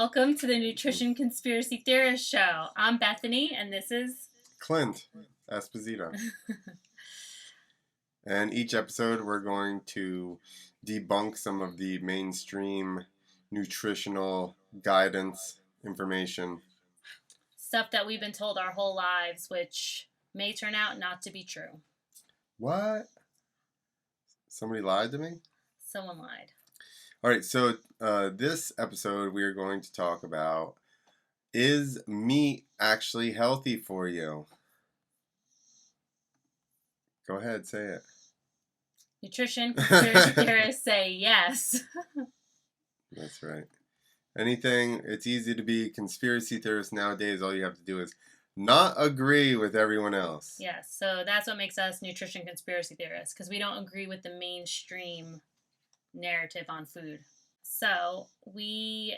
Welcome to the Nutrition Conspiracy Theorist Show. I'm Bethany, and this is Clint, Esposito. And each episode we're going to debunk some of the mainstream nutritional guidance information. stuff that we've been told our whole lives, which may turn out not to be true. What? Somebody lied to me? Someone lied. All right, so this episode we are going to talk about, is meat actually healthy for you? Go ahead, say it. Nutrition Conspiracy Theorists say yes. That's right. It's easy to be conspiracy theorist nowadays. All you have to do is not agree with everyone else. Yes, so that's what makes us nutrition conspiracy theorists, because we don't agree with the mainstream narrative on food. So we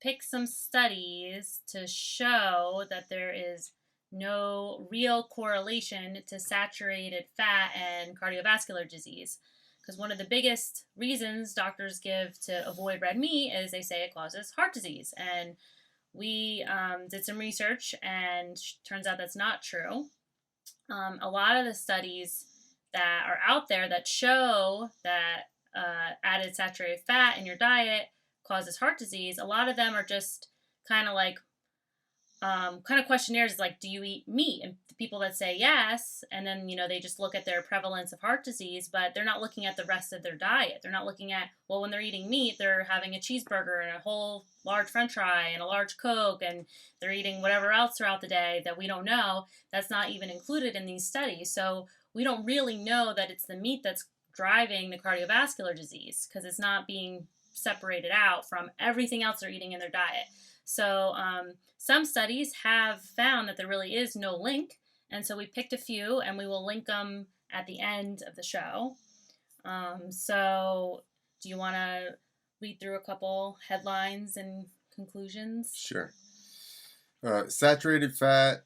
picked some studies to show that there is no real correlation to saturated fat and cardiovascular disease. Because one of the biggest reasons doctors give to avoid red meat is they say it causes heart disease. And we did some research, and turns out that's not true. A lot of the studies that are out there that show that added saturated fat in your diet causes heart disease, a lot of them are just kind of like questionnaires like, do you eat meat? And the people that say yes, and then they just look at their prevalence of heart disease, but they're not looking at the rest of their diet. They're not looking at, well, when they're eating meat, they're having a cheeseburger and a whole large french fry and a large Coke, and they're eating whatever else throughout the day that we don't know. That's not even included in these studies. So we don't really know that it's the meat that's driving the cardiovascular disease, because it's not being separated out from everything else they're eating in their diet. So some studies have found that there really is no link, and so we picked a few, and we will link them at the end of the show. So do you want to read through a couple headlines and conclusions? Sure. Saturated fat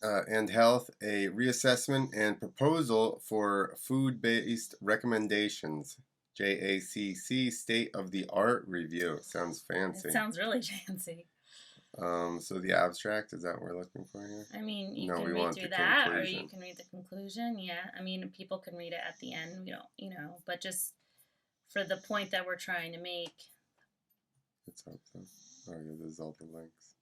and health, a reassessment and proposal for food-based recommendations. JACC, state-of-the-art review. Sounds fancy. It sounds really fancy. So the abstract, is that what we're looking for here? I mean, you can read through that, or you can read the conclusion. Yeah, I mean, people can read it at the end. We don't, but just for the point that we're trying to make. Let's hope so. Oh, yeah, there's all the links.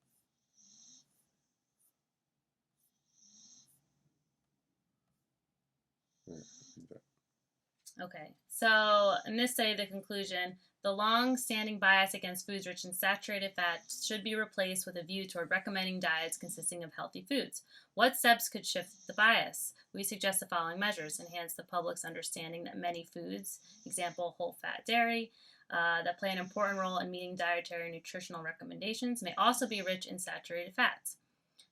Okay, so in this study, the conclusion: the long-standing bias against foods rich in saturated fat should be replaced with a view toward recommending diets consisting of healthy foods. What steps could shift the bias? We suggest the following measures: enhance the public's understanding that many foods, example whole-fat dairy, that play an important role in meeting dietary and nutritional recommendations, may also be rich in saturated fats.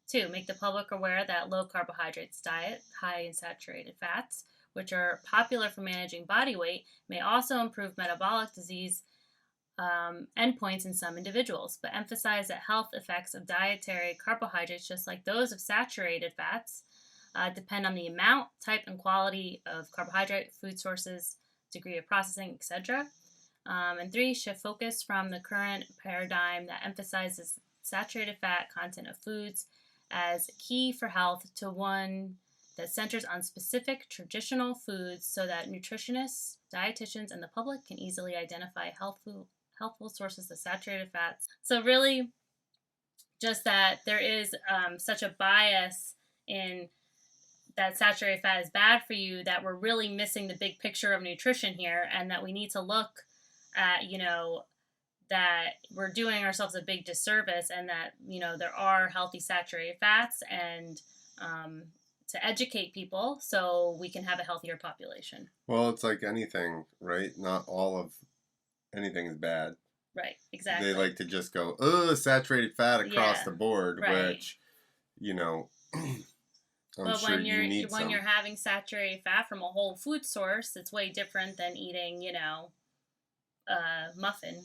2, make the public aware that low carbohydrates diet, high in saturated fats, which are popular for managing body weight, may also improve metabolic disease endpoints in some individuals, but emphasize that health effects of dietary carbohydrates, just like those of saturated fats, depend on the amount, type, and quality of carbohydrate, food sources, degree of processing, etc. And 3, shift focus from the current paradigm that emphasizes saturated fat content of foods as key for health to one that centers on specific traditional foods, so that nutritionists, dietitians, and the public can easily identify healthful sources of saturated fats. So really, just that there is such a bias in that saturated fat is bad for you, that we're really missing the big picture of nutrition here, and that we need to look at, that we're doing ourselves a big disservice, and that, there are healthy saturated fats, and to educate people so we can have a healthier population. Well, it's like anything, right? Not all of anything is bad. Right, exactly. They like to just go, saturated fat across the board, right. Which, I'm but sure when you're having saturated fat from a whole food source, it's way different than eating, a muffin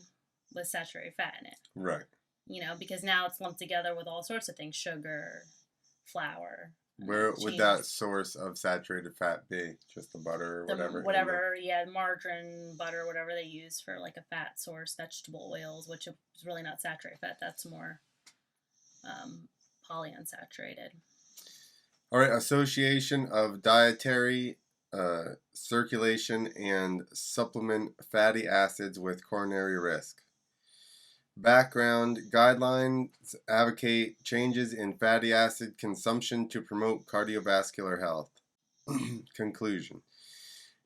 with saturated fat in it. Right. Because now it's lumped together with all sorts of things: sugar, flour, Where would that source of saturated fat be? Just the butter or whatever? Whatever, yeah, margarine, butter, whatever they use for like a fat source, vegetable oils, which is really not saturated fat. That's more polyunsaturated. All right, association of dietary, circulation, and supplement fatty acids with coronary risk. Background guidelines advocate changes in fatty acid consumption to promote cardiovascular health. Conclusion.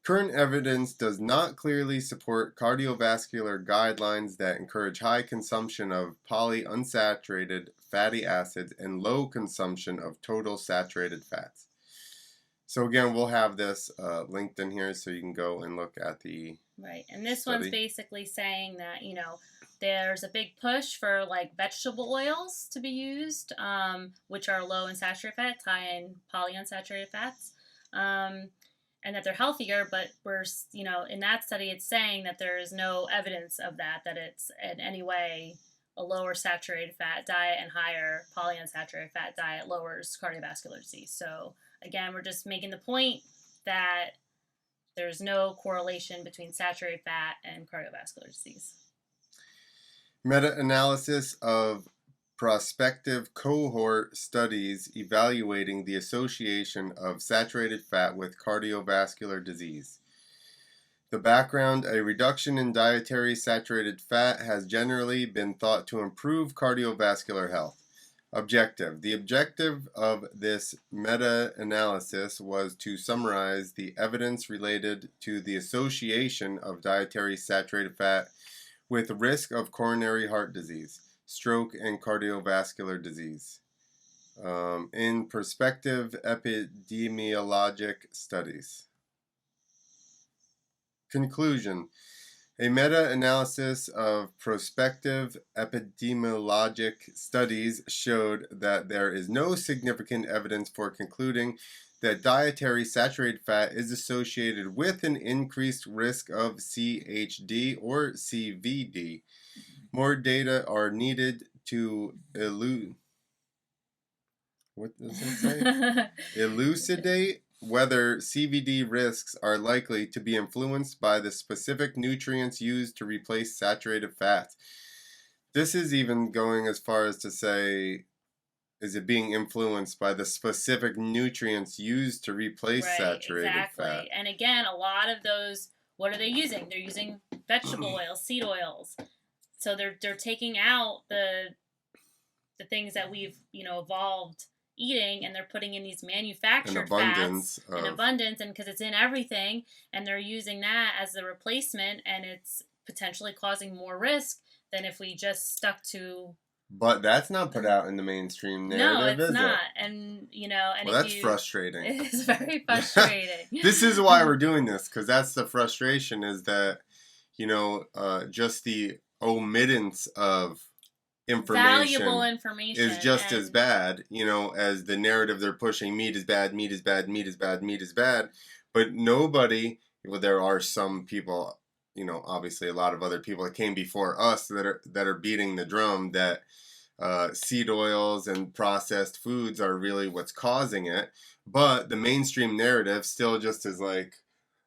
Current evidence does not clearly support cardiovascular guidelines that encourage high consumption of polyunsaturated fatty acids and low consumption of total saturated fats. So again, we'll have this linked in here so you can go and look at the right. And this study. One's basically saying that, there's a big push for like vegetable oils to be used, which are low in saturated fats, high in polyunsaturated fats, and that they're healthier. But we're, in that study, it's saying that there is no evidence of that it's in any way a lower saturated fat diet and higher polyunsaturated fat diet lowers cardiovascular disease. So again, we're just making the point that there's no correlation between saturated fat and cardiovascular disease. Meta-analysis of prospective cohort studies evaluating the association of saturated fat with cardiovascular disease. The background: a reduction in dietary saturated fat has generally been thought to improve cardiovascular health. Objective: the objective of this meta-analysis was to summarize the evidence related to the association of dietary saturated fat with risk of coronary heart disease, stroke, and cardiovascular disease in prospective epidemiologic studies. Conclusion: a meta-analysis of prospective epidemiologic studies showed that there is no significant evidence for concluding that dietary saturated fat is associated with an increased risk of CHD or CVD. More data are needed to elucidate whether CVD risks are likely to be influenced by the specific nutrients used to replace saturated fats. This is even going as far as to say, is it being influenced by the specific nutrients used to replace saturated fat? And again, a lot of those, what are they using? They're using vegetable oils, seed oils. So they're taking out the things that we've evolved eating, and they're putting in these manufactured fats in abundance, and because it's in everything, and they're using that as the replacement, and it's potentially causing more risk than if we just stuck to. But that's not put out in the mainstream narrative, no, it's not. It? And well, that's frustrating. It is very frustrating. This is why we're doing this, because that's the frustration, is that just the omittance of valuable information is just as bad, as the narrative they're pushing. Meat is bad, meat is bad, meat is bad, meat is bad. But nobody, there are some people, obviously a lot of other people that came before us that are beating the drum that seed oils and processed foods are really what's causing it. But the mainstream narrative still just is like,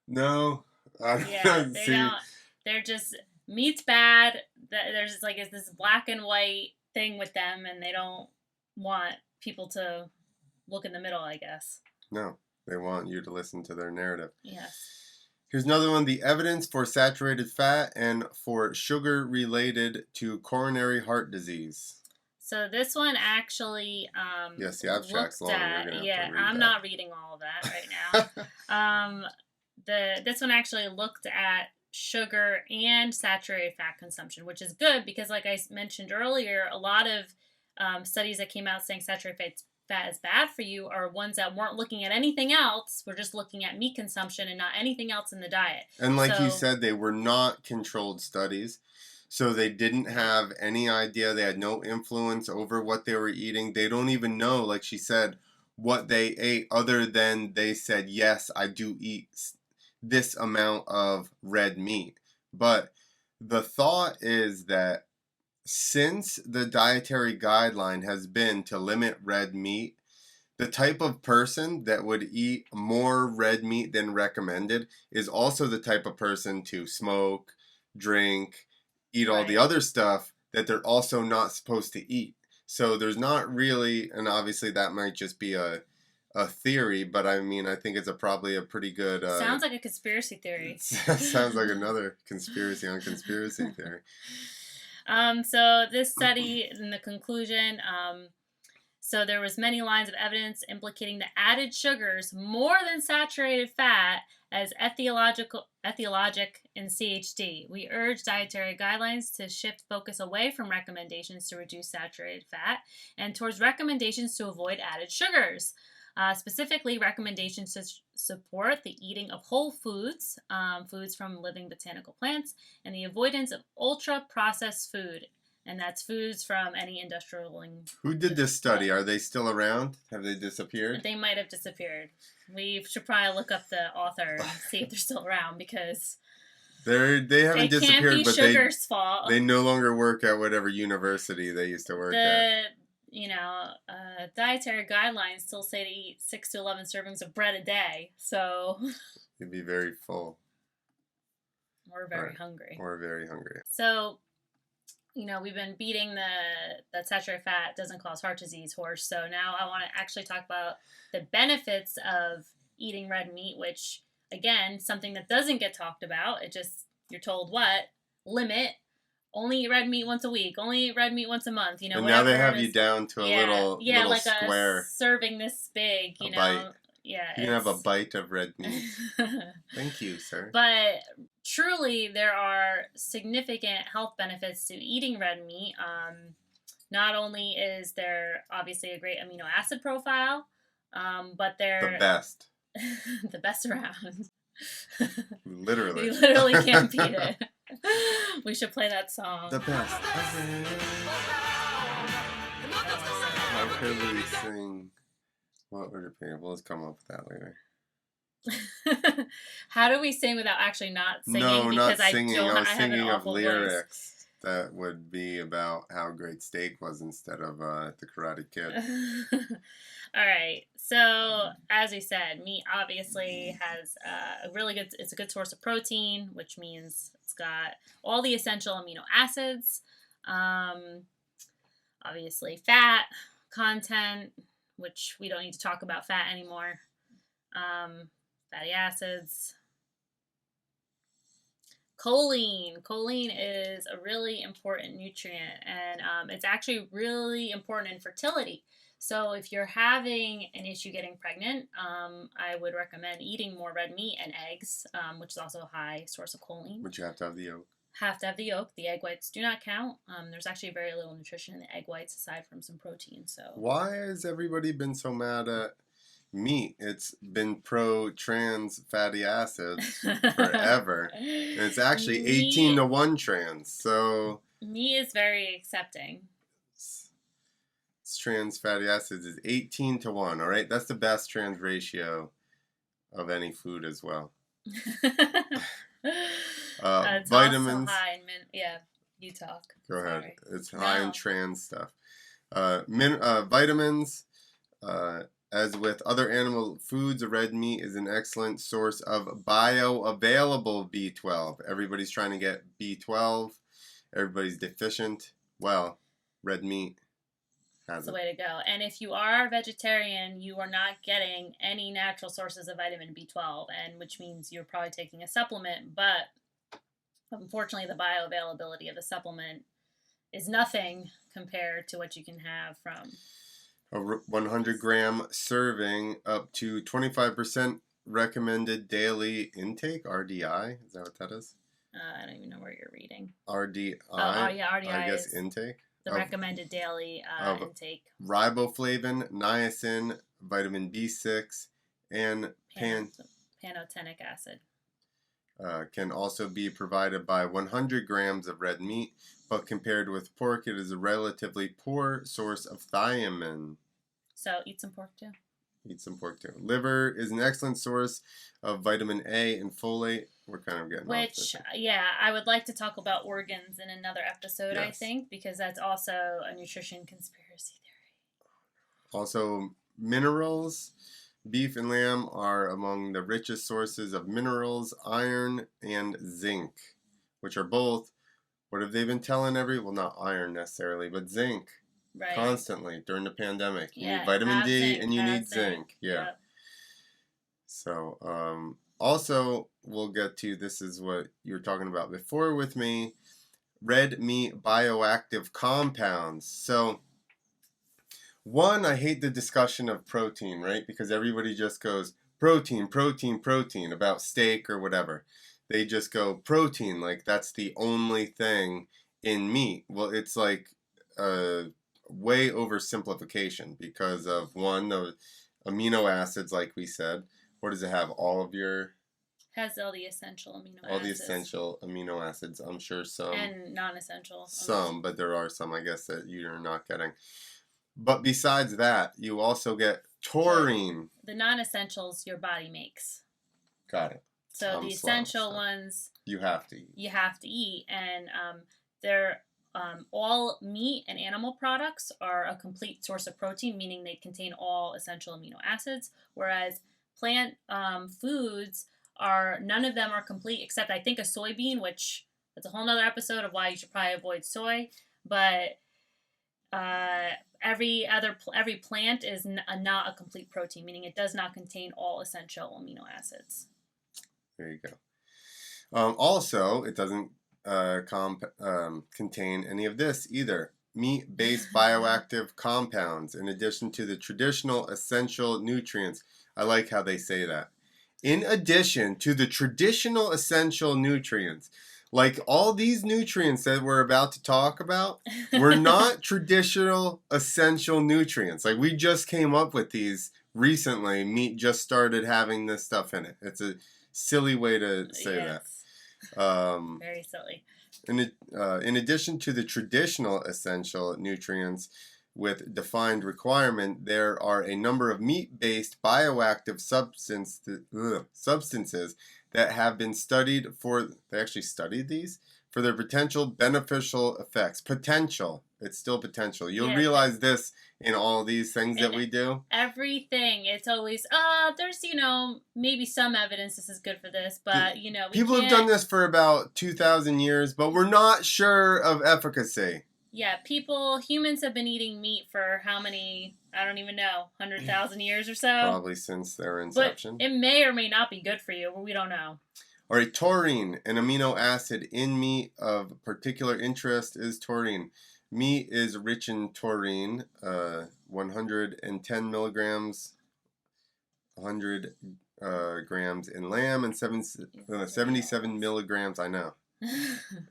no, I don't see. They're just, meat's bad. There's is this black and white thing with them, and they don't want people to look in the middle, I guess. No, they want you to listen to their narrative. Yes. Here's another one: the evidence for saturated fat and for sugar related to coronary heart disease. So this one actually yes, the abstract's long. I'm not reading all of that right now. This one actually looked at sugar and saturated fat consumption, which is good because, like I mentioned earlier, a lot of studies that came out saying saturated fat is bad for you are ones that weren't looking at anything else. We're just looking at meat consumption and not anything else in the diet. And like you said, they were not controlled studies. So they didn't have any idea. They had no influence over what they were eating. They don't even know, like she said, what they ate, other than they said, yes, I do eat this amount of red meat. But the thought is that since the dietary guideline has been to limit red meat, The type of person that would eat more red meat than recommended is also the type of person to smoke, drink, eat all the Right. other stuff that they're also not supposed to eat. So there's not really, and obviously that might just be a theory, but I mean, I think it's probably a pretty good. Sounds like a conspiracy theory. Sounds like another conspiracy on conspiracy theory. So this study, in the conclusion, so there was many lines of evidence implicating the added sugars more than saturated fat as etiologic in CHD. We urge dietary guidelines to shift focus away from recommendations to reduce saturated fat and towards recommendations to avoid added sugars. Specifically, recommendations to support the eating of whole foods, foods from living botanical plants, and the avoidance of ultra-processed food, and that's foods from any industrial. Who did this study? Are they still around? Have they disappeared? They might have disappeared. We should probably look up the author and see if they're still around, because they haven't disappeared, but Sugar's fault. They no longer work at whatever university they used to work at. Dietary guidelines still say to eat 6 to 11 servings of bread a day, so you'd be very full. Or very hungry. Or very hungry. So, we've been beating that saturated fat doesn't cause heart disease horse. So now I want to actually talk about the benefits of eating red meat, which, again, something that doesn't get talked about. You're told limit. Only eat red meat once a week. Only eat red meat once a month. And now they have you down to a little like square. A serving this big. Bite. Yeah, you can have a bite of red meat. Thank you, sir. But truly, there are significant health benefits to eating red meat. Not only is there obviously a great amino acid profile, but they're the best. The best around. Literally. You literally can't beat it. We should play that song. The best. How could we sing? What would it be? We'll just come up with that later. How do we sing without actually not singing? No, because not singing. I was thinking of lyrics voice. that would be about how great steak was instead of The Karate Kid. All right. So, as we said, meat obviously has it's a good source of protein, which means it's got all the essential amino acids, obviously fat content, which we don't need to talk about fat anymore, fatty acids. Choline. Choline is a really important nutrient, and it's actually really important in fertility. So if you're having an issue getting pregnant, I would recommend eating more red meat and eggs, which is also a high source of choline. But you have to have the yolk. Have to have the yolk. The egg whites do not count. There's actually very little nutrition in the egg whites aside from some protein. So why has everybody been so mad at meat? It's been pro-trans fatty acids forever. And it's actually 18 to 1 trans. So meat is very accepting. Trans fatty acids is 18 to 1, all right? That's the best trans ratio of any food as well. It's vitamins. Also high in you talk. Go ahead. It's high in trans stuff. Vitamins, as with other animal foods, red meat is an excellent source of bioavailable B12. Everybody's trying to get B12. Everybody's deficient. Well, red meat. That's the way to go. And if you are a vegetarian, you are not getting any natural sources of vitamin B12, and which means you're probably taking a supplement. But unfortunately, the bioavailability of the supplement is nothing compared to what you can have from a 100-gram serving, up to 25% recommended daily intake. RDI, is that what that is? I don't even know where you're reading. RDI. Oh yeah, RDI. I guess intake. The recommended daily intake. Riboflavin, niacin, vitamin B6, and pantothenic acid. Can also be provided by 100 grams of red meat, but compared with pork, it is a relatively poor source of thiamine. So eat some pork too. Eat some pork too. Liver is an excellent source of vitamin A and folate. We're kind of getting off this. I would like to talk about organs in another episode, yes. I think, because that's also a nutrition conspiracy theory. Also, Minerals. Beef and lamb are among the richest sources of minerals, iron, and zinc, which are both, what have they been telling well, not iron necessarily, but zinc. Right. Constantly during the pandemic. You Yeah, need vitamin D zinc, and you need zinc. zinc. Yeah. Yep. So, also, we'll get to, this is what you were talking about before with me, red meat bioactive compounds. So, one, I hate the discussion of protein, right? Because everybody just goes protein, protein, protein about steak or whatever. They just go protein, like that's the only thing in meat. Well, it's like a way oversimplification because of one, the amino acids, like we said. What does it have? All of your... Has all the essential amino acids. All the essential amino acids. I'm sure some. And non-essential. Some, but there are some, I guess, that you're not getting. But besides that, you also get taurine. The non-essentials your body makes. Got it. So the essential ones you have to eat. You have to eat, and they're all meat and animal products are a complete source of protein, meaning they contain all essential amino acids. Whereas plant foods are, none of them are complete except I think a soybean, which that's a whole nother episode of why you should probably avoid soy. But every plant is not a complete protein, meaning it does not contain all essential amino acids. There you go. Also, it doesn't contain any of this either. Meat-based bioactive compounds, in addition to the traditional essential nutrients. I like how they say that. In addition to the traditional essential nutrients. Like all these nutrients that we're about to talk about were not traditional essential nutrients. Like we just came up with these recently. Meat just started having this stuff in it. It's a silly way to say that. Very silly. In addition to the traditional essential nutrients with defined requirement, there are a number of meat-based bioactive substances that have been studied for, they actually studied these, for their potential beneficial effects. Potential. It's still potential. You'll realize this in all these things that we do. Everything. It's always, there's, maybe some evidence this is good for this, but, people have done this for about 2,000 years, but we're not sure of efficacy. Yeah, humans have been eating meat for how many, I don't even know, 100,000 years or so? Probably since their inception. But it may or may not be good for you, we don't know. All right, taurine, an amino acid in meat of particular interest is taurine. Meat is rich in taurine, 110 milligrams, 100 grams in lamb, and 77 milligrams, I know.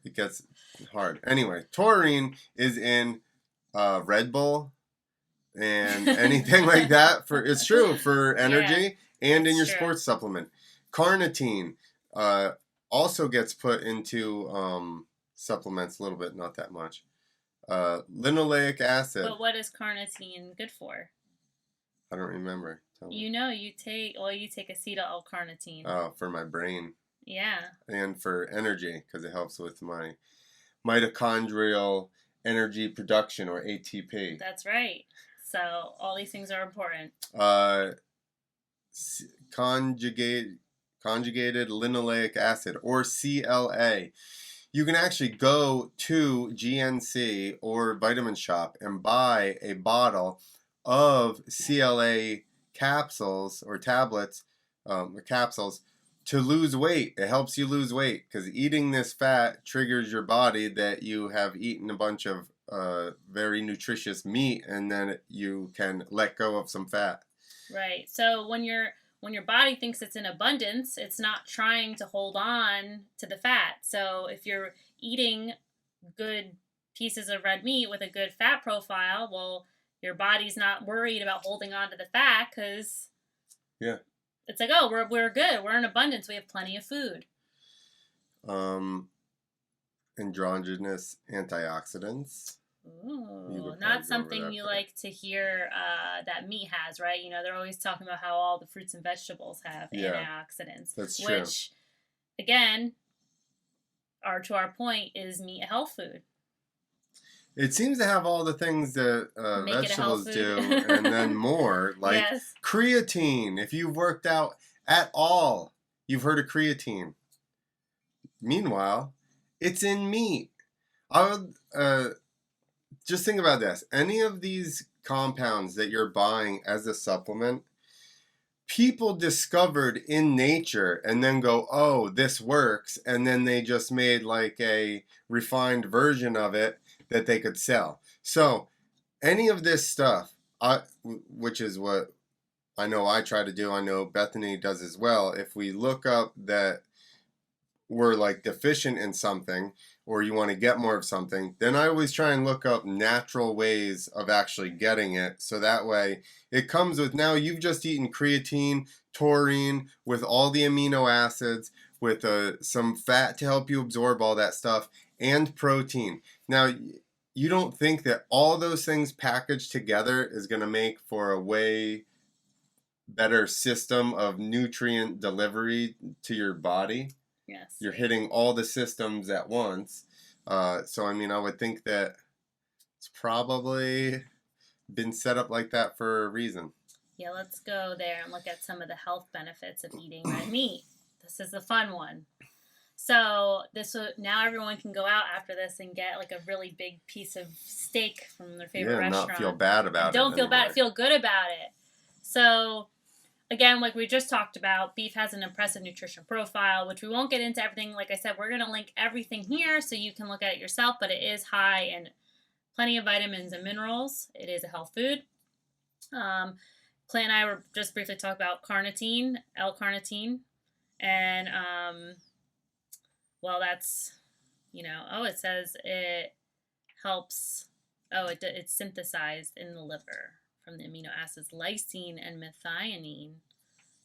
It gets hard. Anyway, taurine is in Red Bull and anything like that. It's true for energy and in your sports supplement. Carnitine also gets put into supplements a little bit, not that much. Linoleic acid. But what is carnitine good for? I don't remember. You take acetyl-L-carnitine. Oh, for my brain. Yeah. And for energy, because it helps with my mitochondrial energy production, or ATP. That's right. So all these things are important. Conjugated linoleic acid, or CLA. You can actually go to GNC or Vitamin Shop and buy a bottle of CLA capsules or tablets, capsules, to lose weight. It helps you lose weight because eating this fat triggers your body that you have eaten a bunch of very nutritious meat, and then you can let go of some fat. Right. So when your body thinks it's in abundance, it's not trying to hold on to the fat. So if you're eating good pieces of red meat with a good fat profile, well, your body's not worried about holding on to the fat because it's like, oh, we're good. We're in abundance. We have plenty of food. Androgenous antioxidants. Ooh, not something you like to hear that meat has, right? They're always talking about how all the fruits and vegetables have antioxidants. That's true. Which, again, to our point, is meat a health food? It seems to have all the things that Make it a health vegetables do, food. and then more, like Yes. creatine. If you've worked out at all, you've heard of creatine. Meanwhile, it's in meat. I would just think about this. Any of these compounds that you're buying as a supplement, people discovered in nature and then go, oh, this works. And then they just made like a refined version of it that they could sell. So any of this stuff, which is what I know I try to do, I know Bethany does as well. If we look up that we're like deficient in something or you want to get more of something, then I always try and look up natural ways of actually getting it. So that way it comes with, now you've just eaten creatine, taurine, with all the amino acids, with some fat to help you absorb all that stuff, and protein. Now, you don't think that all those things packaged together is going to make for a way better system of nutrient delivery to your body? Yes. You're hitting all the systems at once. So, I mean, I would think that it's probably been set up like that for a reason. Yeah, let's go there and look at some of the health benefits of eating red meat. This is the fun one. So now everyone can go out after this and get like a really big piece of steak from their favorite restaurant. Not feel bad about it. Don't feel bad. Feel good about it. So again, like we just talked about, beef has an impressive nutrition profile, which we won't get into everything. Like I said, we're going to link everything here so you can look at it yourself, but it is high in plenty of vitamins and minerals. It is a health food. Clint and I were just briefly talking about carnitine, L-carnitine, and well, that's, it says it helps, it's synthesized in the liver from the amino acids lysine and methionine.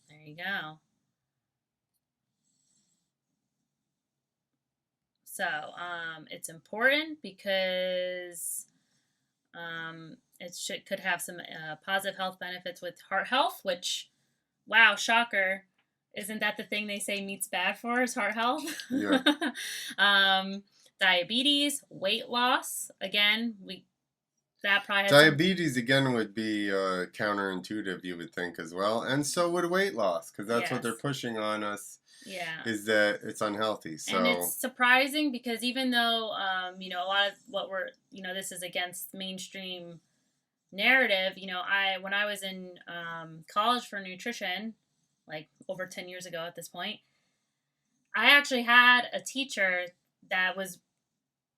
There you go. So it's important because it could have some positive health benefits with heart health, which, wow, shocker. Isn't that the thing they say meat's bad for, is heart health? Yeah. Diabetes, weight loss. Again, that probably has diabetes again would be counterintuitive, you would think, as well, and so would weight loss, because that's what they're pushing on us. Yeah, is that it's unhealthy. So, and it's surprising because even though a lot of what this is against mainstream narrative. When I was in college for nutrition, like over 10 years ago at this point, I actually had a teacher that was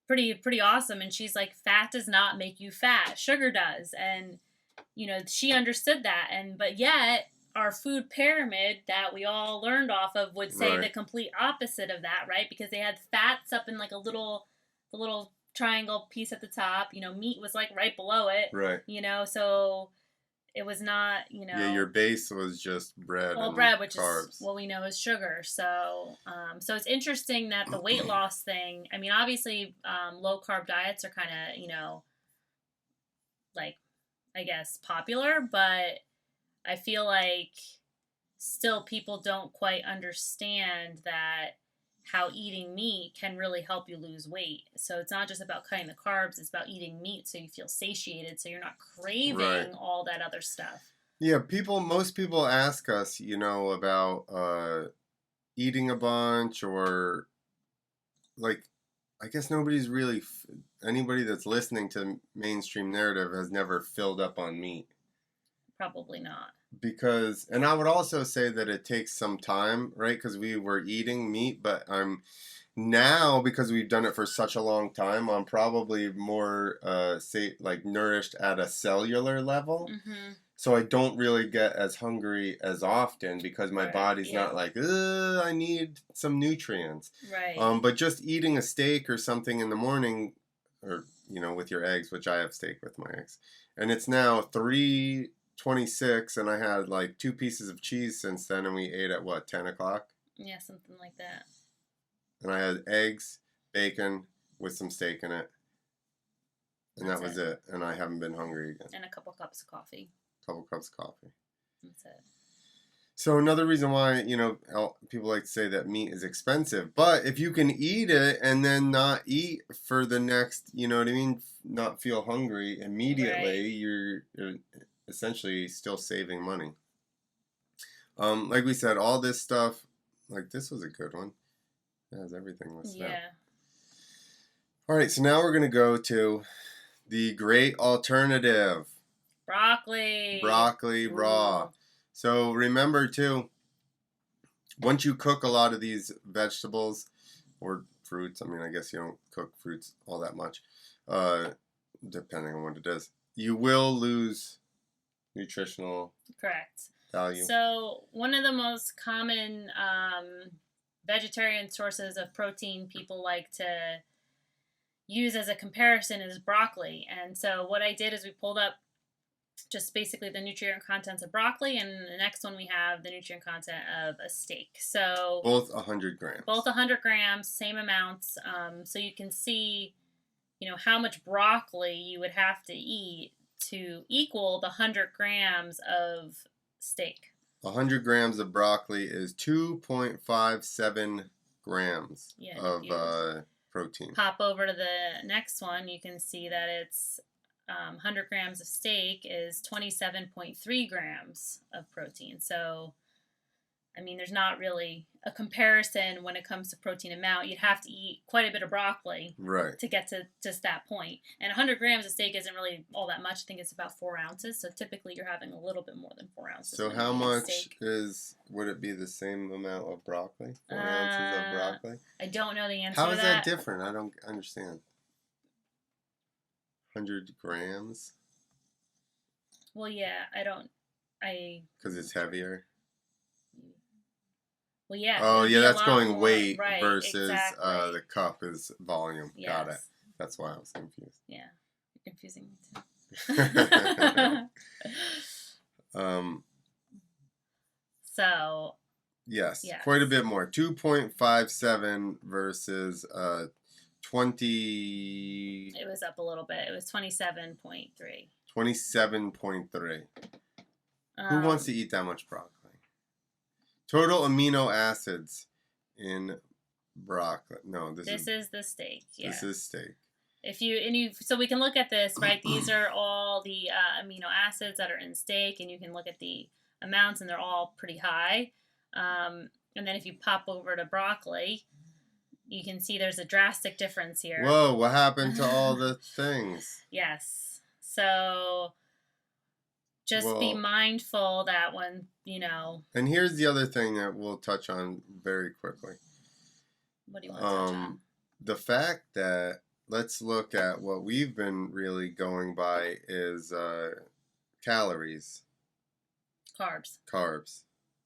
pretty awesome, and she's like, fat does not make you fat, sugar does. And she understood that, but yet our food pyramid that we all learned off of would say the complete opposite of that, right? Because they had fats up in like the little triangle piece at the top. Meat was like right below it, right? So it was not, Yeah, your base was just bread. Well, bread, which carbs. is what we know is sugar. So, so it's interesting that the weight loss thing. I mean, obviously, low carb diets are kind of, like, I guess popular, but I feel like still people don't quite understand that how eating meat can really help you lose weight. So it's not just about cutting the carbs, it's about eating meat so you feel satiated, so you're not craving all that other stuff. Yeah, most people ask us, about eating a bunch, or like, I guess nobody's really, anybody that's listening to mainstream narrative has never filled up on meat. Probably not. Because, and I would also say that it takes some time, right? Because we were eating meat, but now, because we've done it for such a long time, I'm probably more, nourished at a cellular level. Mm-hmm. So I don't really get as hungry as often because my body's not like, I need some nutrients. Right. But just eating a steak or something in the morning, or, with your eggs, which I have steak with my eggs. And it's now 3:26, and I had like 2 pieces of cheese since then, and we ate at 10 o'clock? Yeah, something like that. And I had eggs, bacon with some steak in it. And that was it. And I haven't been hungry again. And a couple cups of coffee. Couple cups of coffee. That's it. So another reason why, people like to say that meat is expensive, but if you can eat it and then not eat for the next, you know what I mean, not feel hungry immediately, Right. you're essentially still saving money. Like we said, all this stuff, like this was a good one. It has everything listed out. Yeah. All right, so now we're going to go to the great alternative. Broccoli. Broccoli raw. Ooh. So remember too, once you cook a lot of these vegetables or fruits, I mean, I guess you don't cook fruits all that much, depending on what it is, you will lose nutritional Correct. value. So one of the most common vegetarian sources of protein people like to use as a comparison is broccoli. And so what I did is we pulled up just basically the nutrient contents of broccoli, and the next one we have the nutrient content of a steak. So both 100 grams. Both 100 grams, same amounts. So you can see, how much broccoli you would have to eat to equal the 100 grams of steak. 100 grams of broccoli is 2.57 grams of protein. Pop over to the next one, you can see that it's 100 grams of steak is 27.3 grams of protein. So, I mean, there's not really a comparison when it comes to protein amount. You'd have to eat quite a bit of broccoli to get to just that point. And 100 grams of steak isn't really all that much. I think it's about 4 ounces. So typically you're having a little bit more than 4 ounces. So how much would it be the same amount of broccoli? 4 ounces of broccoli? I don't know the answer to that. How is that different? I don't understand. 100 grams? Well, yeah, because it's heavier? Well, yeah. Oh, yeah, that's going more, weight right, versus exactly. the cup is volume. Yes. Got it. That's why I was confused. Yeah, you're confusing me too. So. Yes, quite a bit more. 2.57 versus 20. It was up a little bit. It was 27.3. 27.3. Who wants to eat that much broccoli? Total amino acids in broccoli. No, this is the steak. Yeah. This is steak. So we can look at this, right? These are all the amino acids that are in steak, and you can look at the amounts, and they're all pretty high. And then if you pop over to broccoli, you can see there's a drastic difference here. Whoa, what happened to all the things? Yes. So just be mindful that when, And here's the other thing that we'll touch on very quickly. What do you want to touch on? The fact that, let's look at what we've been really going by is calories. Carbs.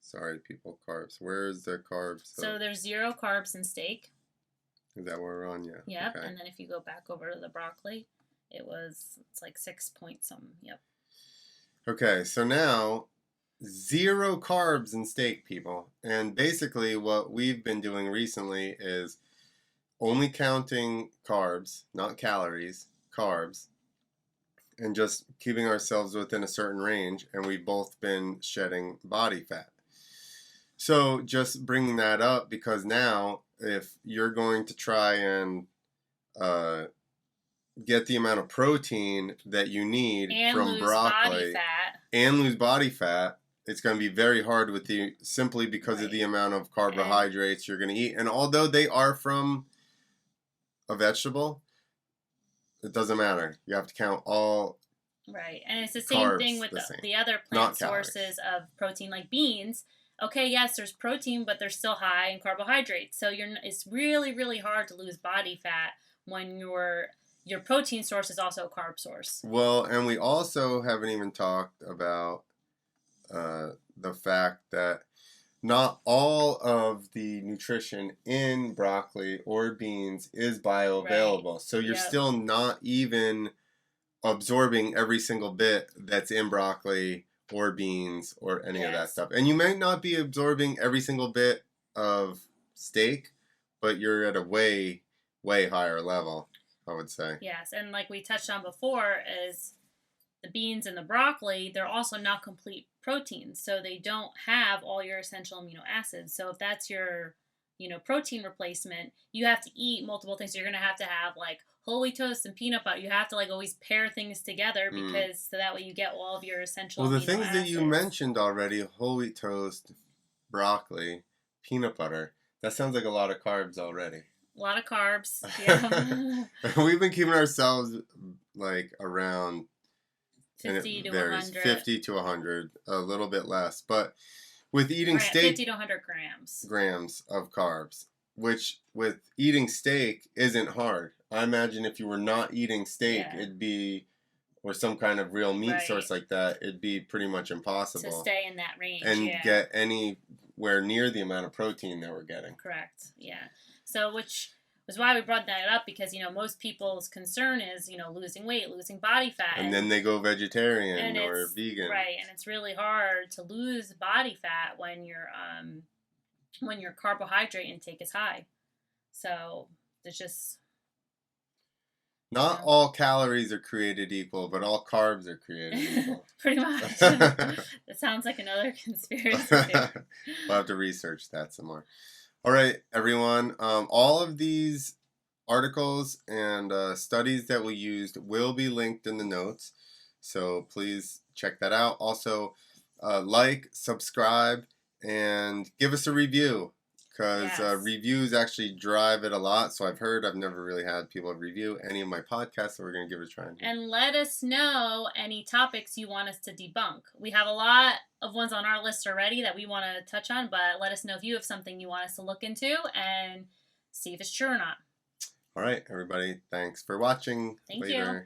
Sorry, people, carbs. Where's the carbs? So there's 0 carbs in steak. Is that where we're on? Yeah. Yep. Okay. And then if you go back over to the broccoli, it's like 6 point something. Yep. Okay, so now 0 carbs in steak, people. And basically what we've been doing recently is only counting carbs, not calories, carbs, and just keeping ourselves within a certain range, and we've both been shedding body fat. So just bringing that up because now if you're going to try and get the amount of protein that you need from broccoli and lose body fat, it's going to be very hard with simply because of the amount of carbohydrates you're going to eat. And although they are from a vegetable, it doesn't matter. You have to count all. Right. And it's the same thing with the other plant sources of protein, like beans. Okay, yes, there's protein, but they're still high in carbohydrates. So it's really, really hard to lose body fat when your protein source is also a carb source. Well, and we also haven't even talked about the fact that not all of the nutrition in broccoli or beans is bioavailable. Right. So you're still not even absorbing every single bit that's in broccoli or beans or any of that stuff. And you may not be absorbing every single bit of steak, but you're at a way, way higher level, I would say. Yes, and like we touched on before, is the beans and the broccoli, they're also not complete proteins. So they don't have all your essential amino acids. So if that's your, protein replacement, you have to eat multiple things. So you're going to have like whole wheat toast and peanut butter. You have to like always pair things together because so that way you get all of your essential Well, the amino things acids. that you mentioned already, whole wheat toast, broccoli, peanut butter, that sounds like a lot of carbs already. A lot of carbs. Yeah. We've been keeping ourselves like around 50 to 100. 50 to 100, a little bit less. But with eating steak, 50 to 100 grams of carbs, which with eating steak isn't hard. I imagine if you were not eating steak, it'd be, or some kind of real meat source like that, it'd be pretty much impossible to stay in that range and get anywhere near the amount of protein that we're getting. Correct. Yeah. So which was why we brought that up, because most people's concern is losing weight, losing body fat, and then they go vegetarian or vegan. Right, and it's really hard to lose body fat when your carbohydrate intake is high. So there's just not all calories are created equal, but all carbs are created equal. Pretty much. That sounds like another conspiracy theory. We'll have to research that some more. All right, everyone. All of these articles and studies that we used will be linked in the notes, so please check that out. Also, like, subscribe, and give us a review, because reviews actually drive it a lot. So I've heard. I've never really had people review any of my podcasts, so we're going to give it a try. And let us know any topics you want us to debunk. We have a lot of ones on our list already that we want to touch on, but let us know if you have something you want us to look into and see if it's true or not. All right, everybody. Thanks for watching. Thank you.